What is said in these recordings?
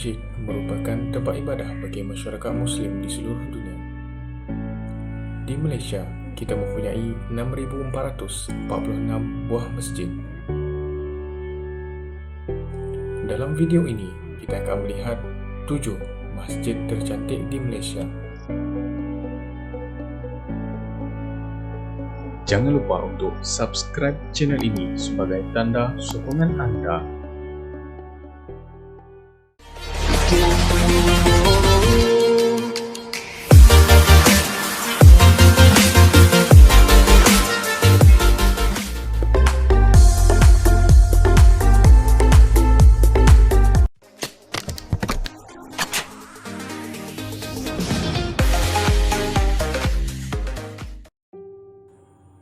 Masjid merupakan tempat ibadah bagi masyarakat Muslim di seluruh dunia. Di Malaysia, kita mempunyai 6.446 buah masjid. Dalam video ini, kita akan melihat 7 masjid tercantik di Malaysia. Jangan lupa untuk subscribe channel ini sebagai tanda sokongan anda.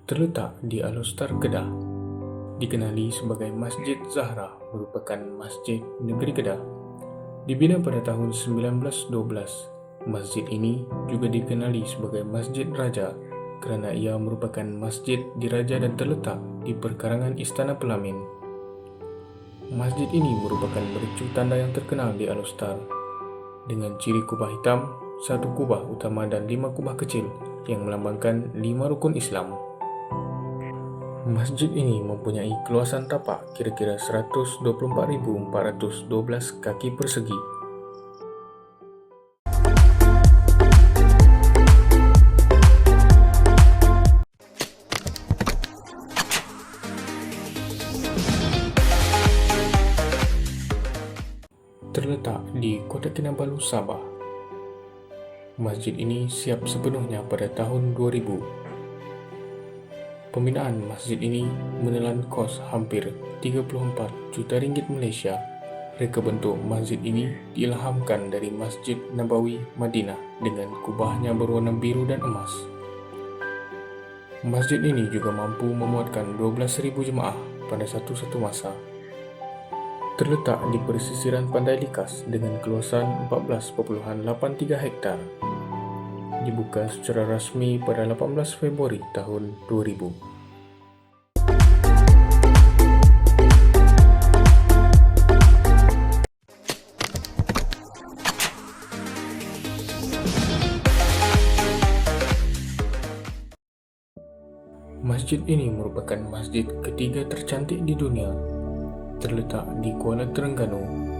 Terletak di Al-Ustar, Kedah, dikenali sebagai Masjid Zahra, merupakan masjid negeri Kedah. Dibina pada tahun 1912, masjid ini juga dikenali sebagai Masjid Raja kerana ia merupakan masjid diraja dan terletak di perkarangan Istana Pelamin. Masjid ini merupakan mercu tanda yang terkenal di Al-Ustar dengan ciri kubah hitam, 1 kubah utama dan 5 kubah kecil yang melambangkan 5 rukun Islam. Masjid ini mempunyai keluasan tapak kira-kira 124.412 kaki persegi. Terletak di Kota Kinabalu, Sabah. Masjid ini siap sepenuhnya pada tahun 2000. Pembinaan masjid ini menelan kos hampir 34 juta ringgit Malaysia. Reka bentuk masjid ini diilhamkan dari Masjid Nabawi, Madinah dengan kubahnya berwarna biru dan emas. Masjid ini juga mampu memuatkan 12,000 jemaah pada satu masa. Terletak di pesisiran Pantai Likas dengan keluasan 14.83 hektar. Dibuka secara rasmi pada 18 Februari tahun 2000. Masjid ini merupakan masjid ketiga tercantik di dunia. Terletak di Kuala Terengganu.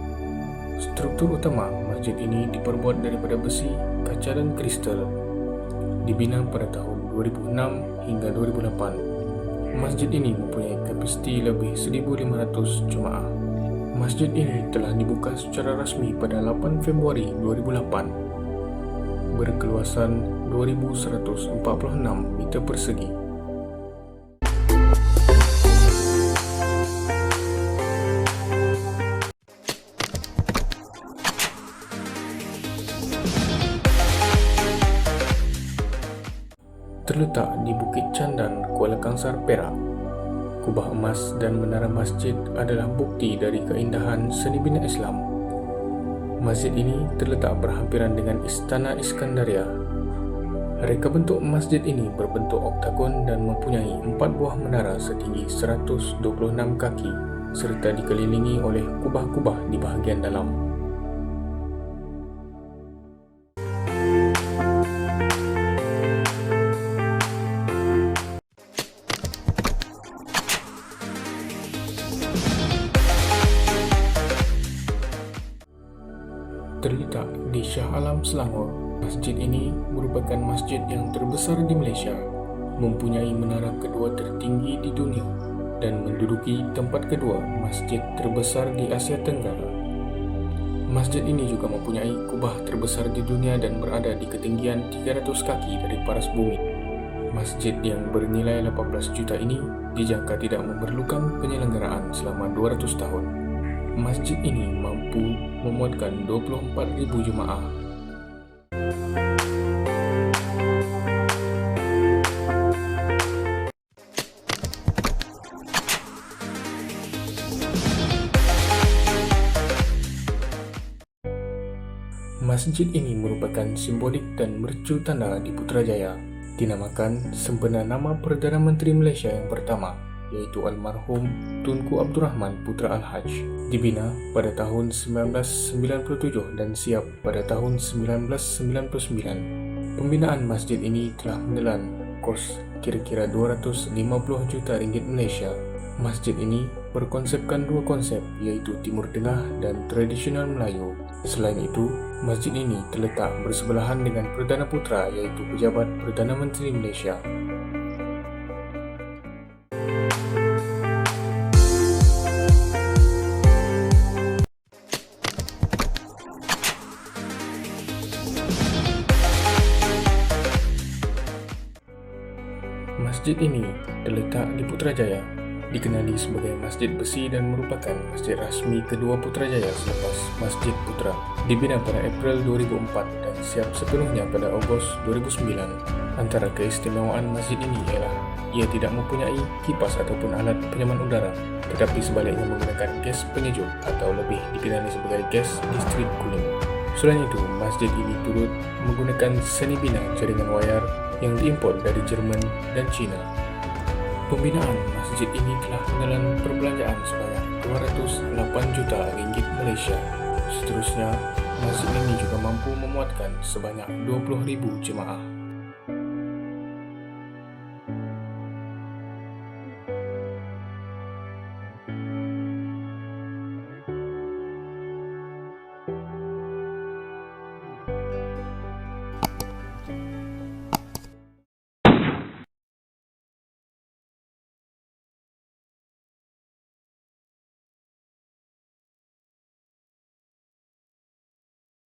Struktur utama masjid ini diperbuat daripada besi, kaca dan kristal. Dibina pada tahun 2006 hingga 2008. Masjid ini mempunyai kapasiti lebih 1.500 jemaah. Masjid ini telah dibuka secara rasmi pada 8 Februari 2008. Berkeluasan 2.146 meter persegi. Terletak di Bukit Candan, Kuala Kangsar, Perak. Kubah emas dan menara masjid adalah bukti dari keindahan seni bina Islam. Masjid ini terletak berhampiran dengan Istana Iskandaria. Reka bentuk masjid ini berbentuk oktagon dan mempunyai 4 buah menara setinggi 126 kaki serta dikelilingi oleh kubah-kubah di bahagian dalam. Terletak di Shah Alam, Selangor. Masjid ini merupakan masjid yang terbesar di Malaysia, mempunyai menara kedua tertinggi di dunia dan menduduki tempat kedua masjid terbesar di Asia Tenggara. Masjid ini juga mempunyai kubah terbesar di dunia dan berada di ketinggian 300 kaki dari paras bumi. Masjid yang bernilai 18 juta ini dijangka tidak memerlukan penyelenggaraan selama 200 tahun. Masjid ini mampu memuatkan 24,000 jemaah. Masjid ini merupakan simbolik dan mercu tanda di Putrajaya. Dinamakan sempena nama Perdana Menteri Malaysia yang pertama, yaitu almarhum Tunku Abdurrahman Putra Al-Haj. Dibina pada tahun 1997 dan siap pada tahun 1999. Pembinaan masjid ini telah menelan kos kira-kira 250 juta ringgit Malaysia. Masjid ini berkonsepkan dua konsep, yaitu Timur Tengah dan tradisional Melayu. Selain itu, masjid ini terletak bersebelahan dengan Perdana Putra, yaitu pejabat Perdana Menteri Malaysia. Masjid ini terletak di Putrajaya, dikenali sebagai Masjid Besi dan merupakan masjid rasmi kedua Putrajaya selepas Masjid Putra. Dibina pada April 2004 dan siap sepenuhnya pada Ogos 2009. Antara keistimewaan masjid ini ialah ia tidak mempunyai kipas ataupun alat penyaman udara, tetapi sebaliknya menggunakan gas penyejuk atau lebih dikenali sebagai gas district cooling. Selain itu, masjid ini turut menggunakan seni bina jaringan wayar yang diimport dari Jerman dan China. Pembinaan masjid ini telah menelan perbelanjaan sebanyak 208 juta ringgit Malaysia. Seterusnya, masjid ini juga mampu memuatkan sebanyak 20,000 jemaah.